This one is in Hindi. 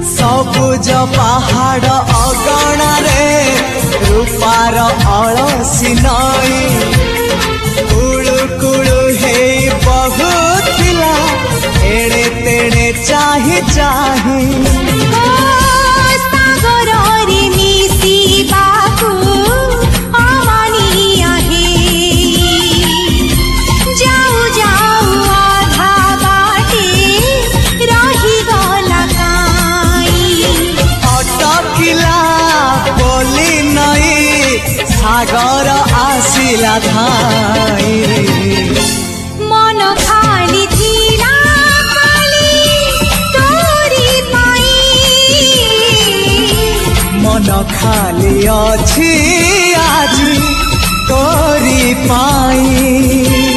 सबुज पहाड़ अगणा रे रूपार अलसी नई कुळु कुळु हे बहुथिला एड़े तेड़े चाही चाही सागर आसिला धाई मन खाली थिला खाली तोरी पाई मन खाली अछि आज तोरी पाई।